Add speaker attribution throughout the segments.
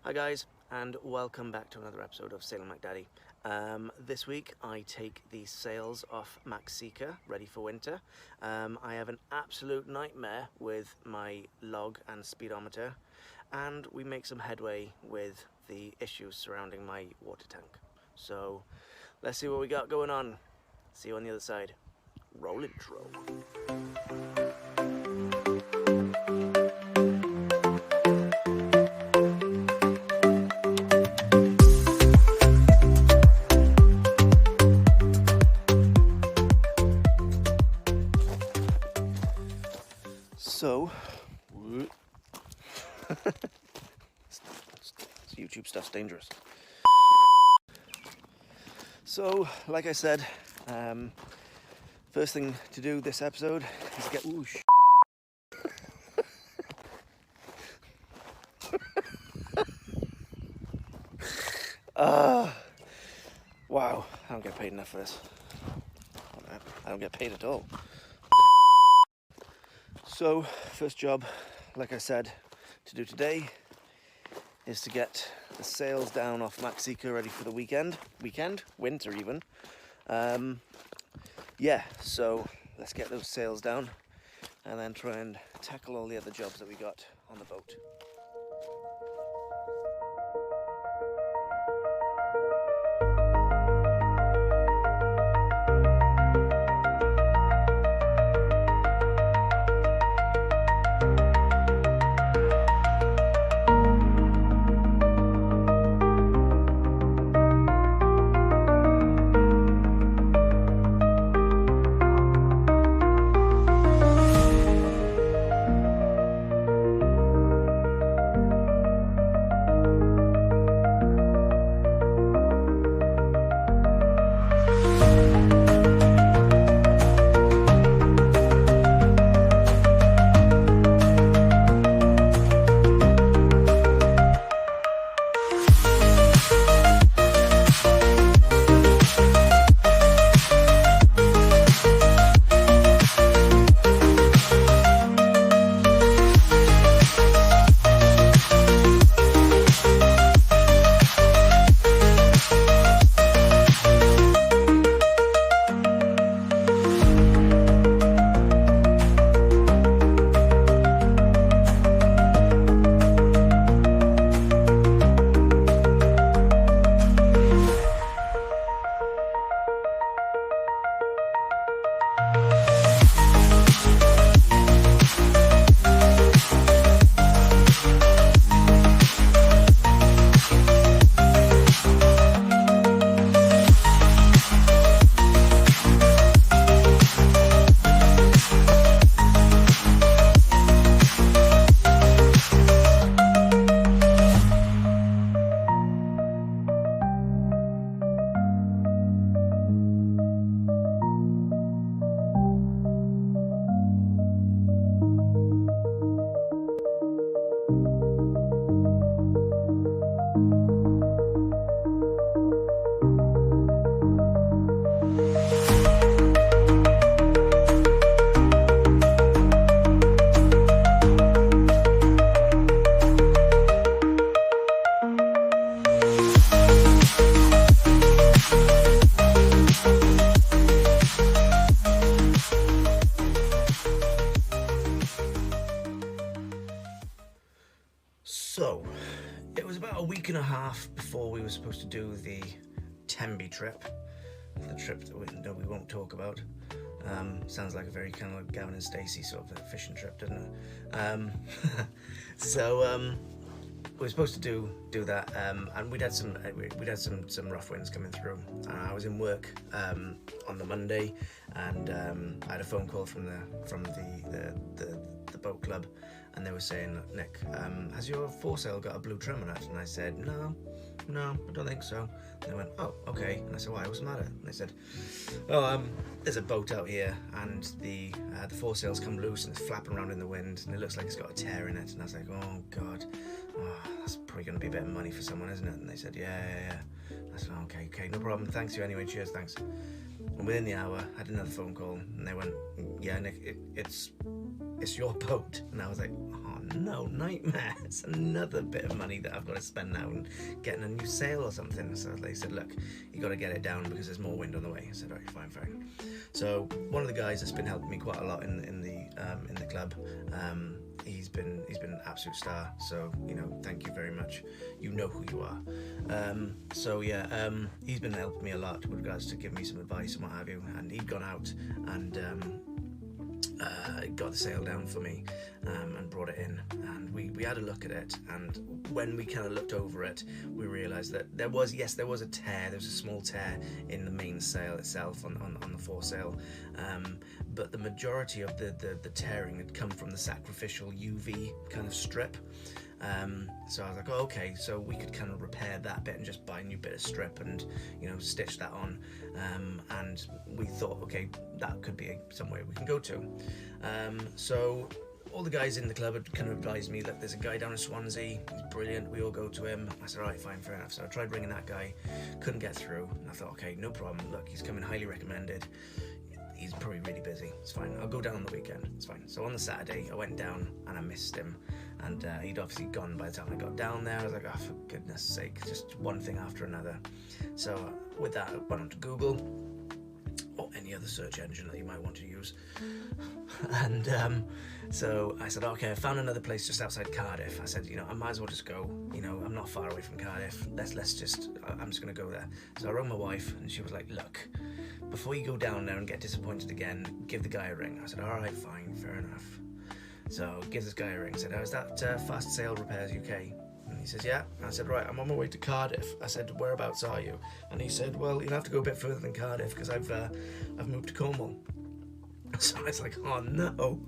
Speaker 1: Hi guys, and welcome back to another episode of Sailing Like Daddy. This week I take the sails off Max Seeker, ready for winter. I have an absolute nightmare with my log and speedometer, and we make some headway with the issues surrounding my water tank. So let's see what we got going on. See you on the other side. Roll intro. So, YouTube stuff's dangerous. So, like I said, first thing to do this episode is get whoosh. Wow, I don't get paid enough for this. I don't get paid at all. So, first job, like I said, to do today is to get the sails down off Max Seeker ready for the winter even. Yeah, so let's get those sails down and then try and tackle all the other jobs that we got on the boat. So, it was about a week and a half before we were supposed to do the TENBY trip. The trip that we won't talk about. Sounds like a very kind of like Gavin and Stacey sort of a fishing trip, doesn't it? So we were supposed to do that, and we'd had some rough winds coming through. I was in work on the Monday, and I had a phone call from the boat club, and they were saying, Nick, has your foresail got a blue trim on it? And I said, no, I don't think so. And they went, oh, okay. And I said, why, what's the matter? And they said, oh, there's a boat out here, and the foresail's come loose, and it's flapping around in the wind, and it looks like it's got a tear in it. And I was like, oh, God, that's probably going to be a bit of money for someone, isn't it? And they said, yeah. I said, okay, no problem. Thanks you anyway. Cheers, thanks. And within the hour, I had another phone call, and they went, yeah, Nick, it's your boat. And I was like, oh no, nightmare. It's another bit of money that I've got to spend now and getting a new sail or something. So they said, look, you got to get it down because there's more wind on the way. I said, all right, fine. So one of the guys that's been helping me quite a lot in the club, he's been an absolute star. So, you know, thank you very much. You know who you are. He's been helping me a lot with regards to giving me some advice and what have you. And he'd gone out and got the sail down for me and brought it in, and we had a look at it, and when we kind of looked over it, we realized that there was a tear. There was a small tear in the main sail itself on the foresail, but the majority of the tearing had come from the sacrificial UV kind of strip. So I was like, oh, okay, so we could kind of repair that bit and just buy a new bit of strip and, you know, stitch that on. And we thought, okay, that could be somewhere we can go to. So all the guys in the club had kind of advised me, look, there's a guy down in Swansea, he's brilliant, we all go to him. I said, all right, fine, fair enough. So I tried ringing that guy, couldn't get through. And I thought, okay, no problem, look, he's coming highly recommended. He's probably really busy, it's fine, I'll go down on the weekend, it's fine. So on the Saturday, I went down and I missed him. And he'd obviously gone by the time I got down there. I was like, oh, for goodness sake, just one thing after another. So with that, I went on to Google, or any other search engine that you might want to use. And so I said, okay, I found another place just outside Cardiff. I said, you know, I might as well just go. You know, I'm not far away from Cardiff. I'm just going to go there. So I rang my wife, and she was like, look, before you go down there and get disappointed again, give the guy a ring. I said, all right, fine, fair enough. So give this guy a ring. I said, oh, is that Fast Sail Repairs UK? And he says, yeah. I said, right, I'm on my way to Cardiff. I said, whereabouts are you? And he said, well, you'll have to go a bit further than Cardiff because I've moved to Cornwall. So I was like, oh no.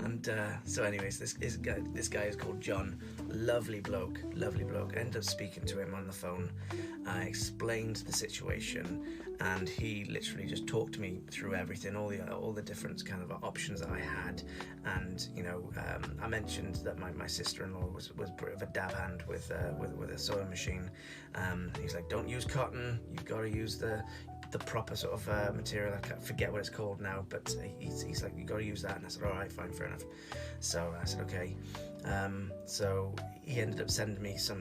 Speaker 1: And so anyways, this guy is called John. Lovely bloke. I ended up speaking to him on the phone. I explained the situation, and he literally just talked me through everything, all the different kind of options that I had. And you know, I mentioned that my sister-in-law was a bit of a dab hand with a sewing machine. He's like, don't use cotton. You've got to use the proper sort of material. I forget what it's called now, but he's like, you got to use that. And I said, all right, fine, fair enough. So I said, okay. So he ended up sending me some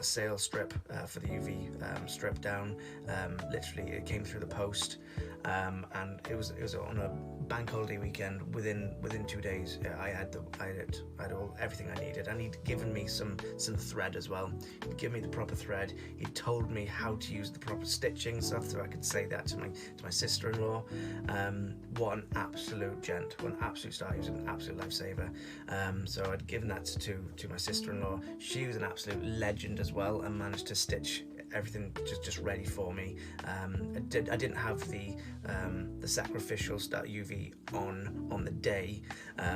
Speaker 1: sail strip for the UV strip down. Literally, it came through the post, and it was on a bank holiday weekend. Within 2 days, I had everything I needed, and he'd given me some thread as well. He'd given me the proper thread. He told me how to use the proper stitching stuff, so I could say that to my sister-in-law. What an absolute gent, what an absolute star. He was an absolute lifesaver. So I'd given that to my sister-in-law. She was an absolute legend as well, and managed to stitch everything just ready for me. I didn't have the sacrificial start UV on the day,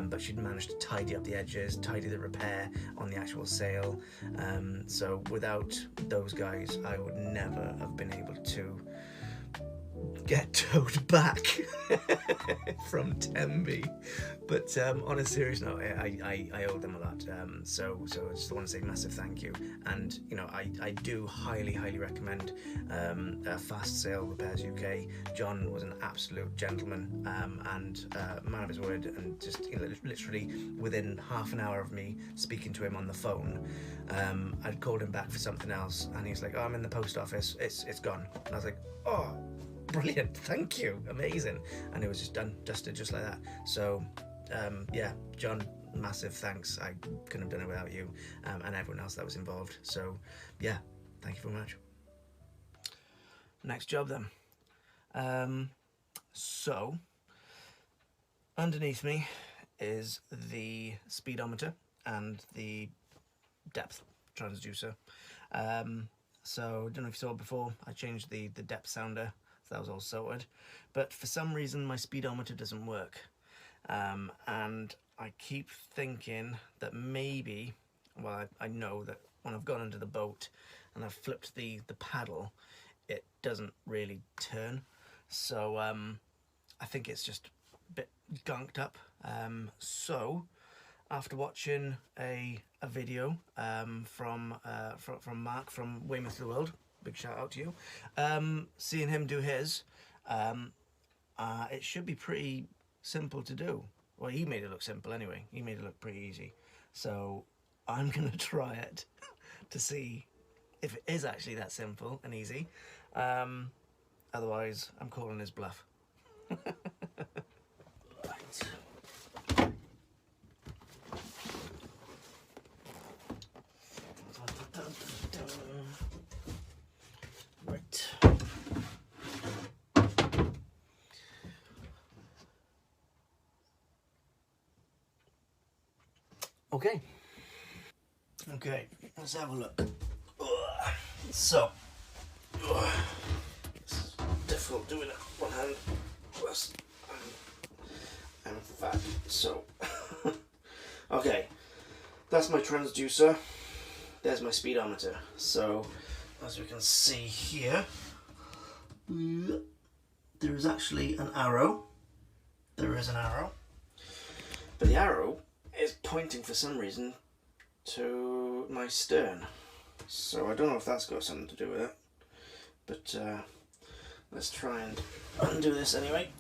Speaker 1: but she'd managed to tidy up the edges, tidy the repair on the actual sail. So without those guys, I would never have been able to get towed back from Tenby. But on a serious note, I owe them a lot. So I just want to say massive thank you. And you know, I do highly recommend Fast Sail Repairs UK. John was an absolute gentleman and man of his word. And just, you know, literally within half an hour of me speaking to him on the phone, I'd called him back for something else, and he's like, oh, I'm in the post office. It's gone. And I was like, oh, brilliant, thank you, amazing. And it was just dusted just like that. So yeah, John, massive thanks. I couldn't have done it without you, and everyone else that was involved. So yeah, thank you very much. Next job then. So underneath me is the speedometer and the depth transducer. So I don't know if you saw it before, I changed the depth sounder, so that was all sorted. But for some reason my speedometer doesn't work. And I keep thinking that maybe, well, I know that when I've gone into the boat and I've flipped the paddle, it doesn't really turn. So I think it's just a bit gunked up. So after watching a video from Mark from Weymouth to the World, big shout out to you, seeing him do his, it should be pretty simple to do. Well, he made it look simple anyway. He made it look pretty easy. So I'm gonna try it to see if it is actually that simple and easy. Otherwise, I'm calling his bluff. Right. Right. Okay. Okay, let's have a look. So, it's difficult doing it one hand. Plus, I'm fat, so. Okay, that's my transducer. There's my speedometer. So, as we can see here, there is actually an arrow. There is an arrow. But the arrow is pointing for some reason to my stern. So I don't know if that's got something to do with it. But let's try and undo this anyway.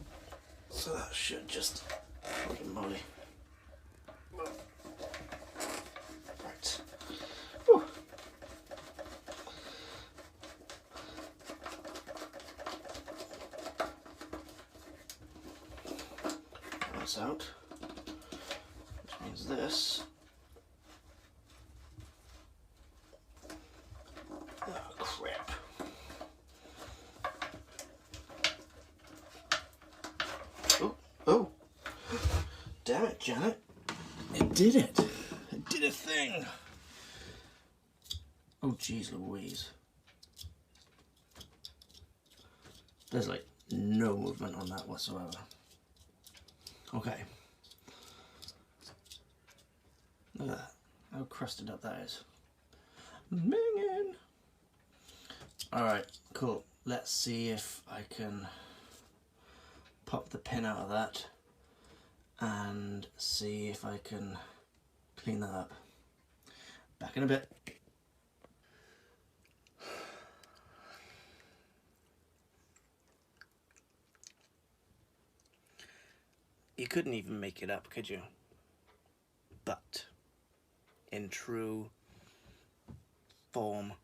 Speaker 1: So that should just, holy moly. Right. Whew. That's out. Which means this. Oh crap. Oh. Damn it, Janet. It did it. It did a thing. Oh jeez Louise. There's like no movement on that whatsoever. Okay. Look at that. How crusted up that is. Minging. Alright, cool. Let's see if I can pop the pin out of that and see if I can clean that up. Back in a bit. You couldn't even make it up, could you? But in true form.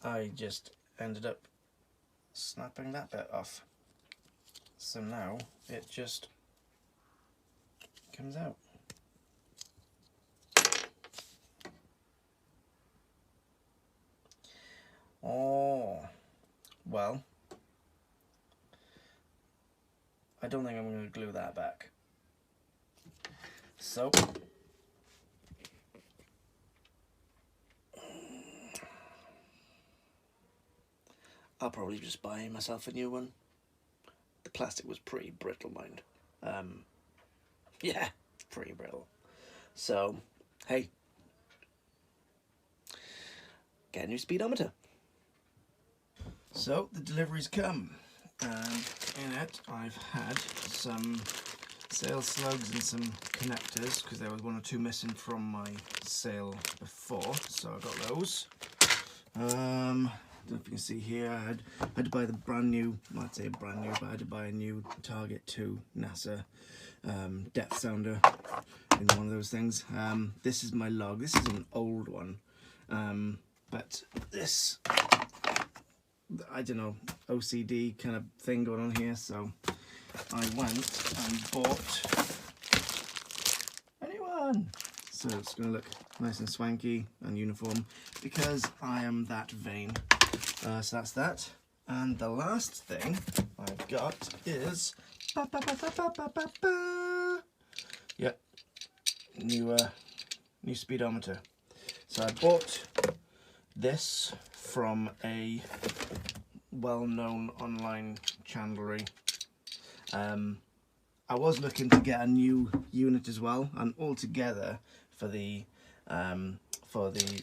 Speaker 1: I just ended up snapping that bit off. So now it just comes out. Oh, well, I don't think I'm going to glue that back. So, I'll probably just buy myself a new one. The plastic was pretty brittle, mind. Yeah, pretty brittle. So, hey, get a new speedometer. So, the delivery's come, and in it I've had some sales slugs and some connectors, because there was one or two missing from my sale before, so I got those. I don't know if you can see here, I had to buy the brand new, well, I'd say brand new, but I had to buy a new Target 2 NASA depth sounder in one of those things. This is my log. This is an old one, but this, I don't know, OCD kind of thing going on here, so I went and bought a new one. So it's going to look nice and swanky and uniform because I am that vain. So that's that. And the last thing I've got is yep, new speedometer. So I bought this from a well-known online chandlery. I was looking to get a new unit as well, and altogether for the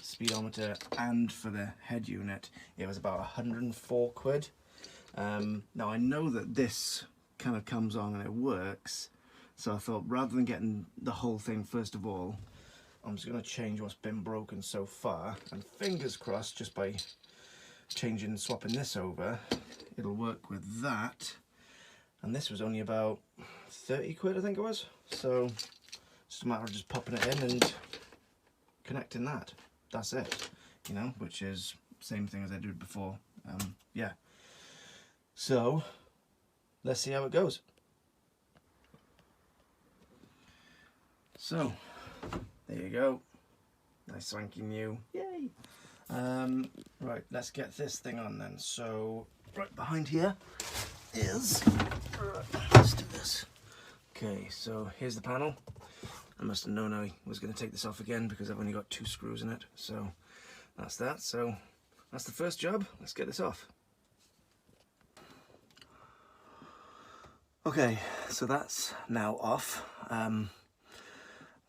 Speaker 1: speedometer and for the head unit it was about 104 quid. Now I know that this kind of comes on and it works, so I thought rather than getting the whole thing first of all, I'm just going to change what's been broken so far, and fingers crossed just by swapping this over it'll work with that. and this was only about 30 quid, I think it was. So it's just a matter of just popping it in and connecting that. That's it, you know, which is same thing as I did before. Yeah. So let's see how it goes. So there you go. Nice swanky new. Yay! Right, let's get this thing on then. So right behind here is, let's do this. Okay, so here's the panel. I must have known I was going to take this off again because I've only got 2 screws in it. So that's that. So that's the first job. Let's get this off. Okay, so that's now off.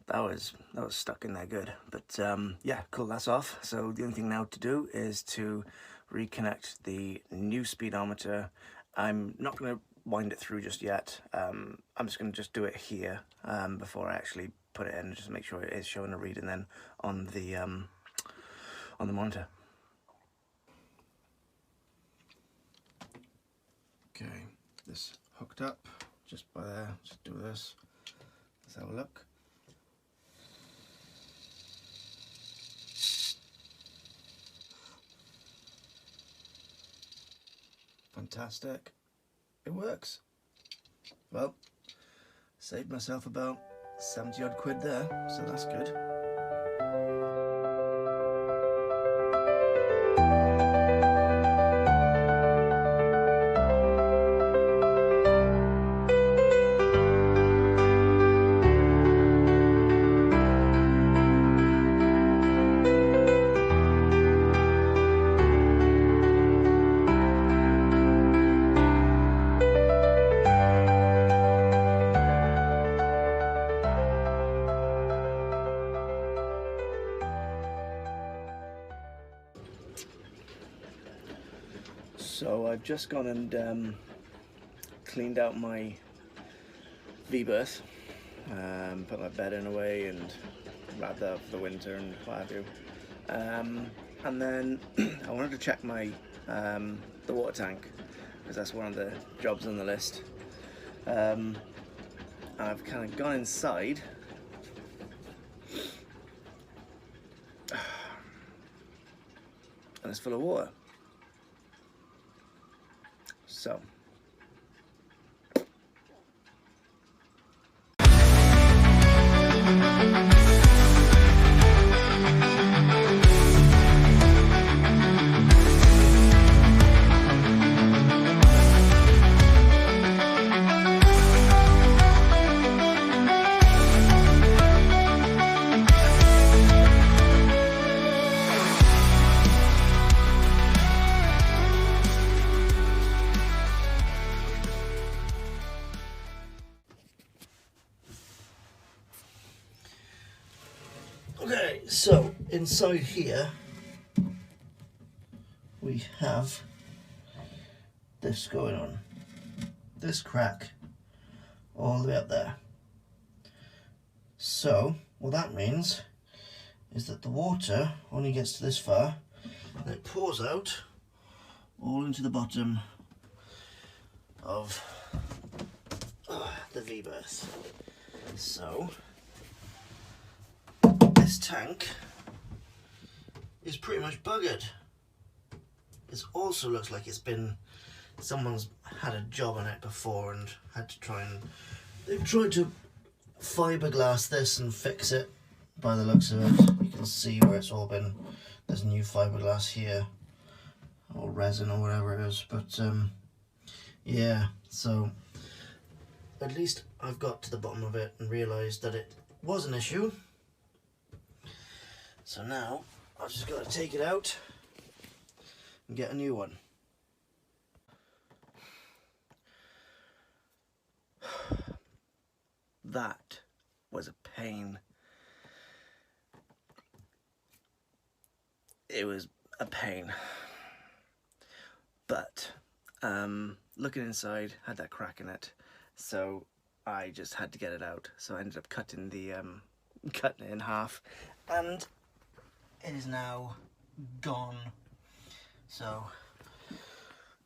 Speaker 1: That was stuck in there good, but yeah, cool, that's off. So the only thing now to do is to reconnect the new speedometer. I'm not going to wind it through just yet. I'm just going to just do it here before I actually put it in, just to make sure it is showing a reading then on the monitor. Okay, this hooked up just by there. Just do this. Let's have a look. Fantastic. It works. Well, saved myself about 70 odd quid there, so that's good. So I've just gone and cleaned out my V-berth, put my bed in away and wrapped that up for the winter and what have you. And then I wanted to check my the water tank, because that's one of the jobs on the list. And I've kind of gone inside. And it's full of water. So okay, so inside here we have this going on, this crack all the way up there. So what that means is that the water only gets to this far and it pours out all into the bottom of the V-berth. So this tank is pretty much buggered. It also looks like it's been, someone's had a job on it before and had to try and, they've tried to fiberglass this and fix it by the looks of it. You can see where it's all been, there's new fiberglass here, or resin or whatever it is, but yeah, so at least I've got to the bottom of it and realised that it was an issue. So now I've just got to take it out and get a new one. That was a pain. It was a pain. But looking inside, had that crack in it, so I just had to get it out. So I ended up cutting it in half, and it is now gone. So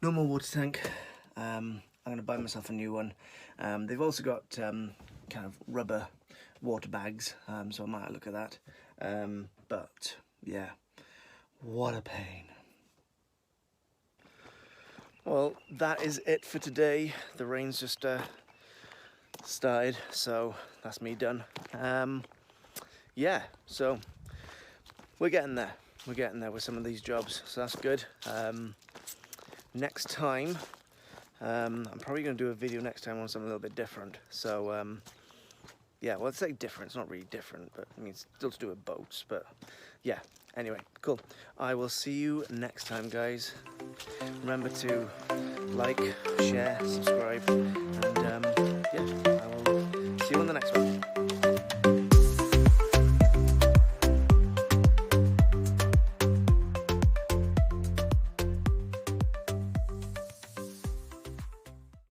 Speaker 1: no more water tank. I've I'm going to buy myself a new one. They've also got kind of rubber water bags, so I might look at that. But yeah, what a pain. Well, that is it for today. The rain's just started, so that's me done. Yeah, so we're getting there. We're getting there with some of these jobs, so that's good. Next time, I'm probably going to do a video next time on something a little bit different. So yeah, well, let's say different. It's not really different, but I mean, it's still to do with boats. But yeah, anyway, cool. I will see you next time, guys. Remember to like, share, subscribe.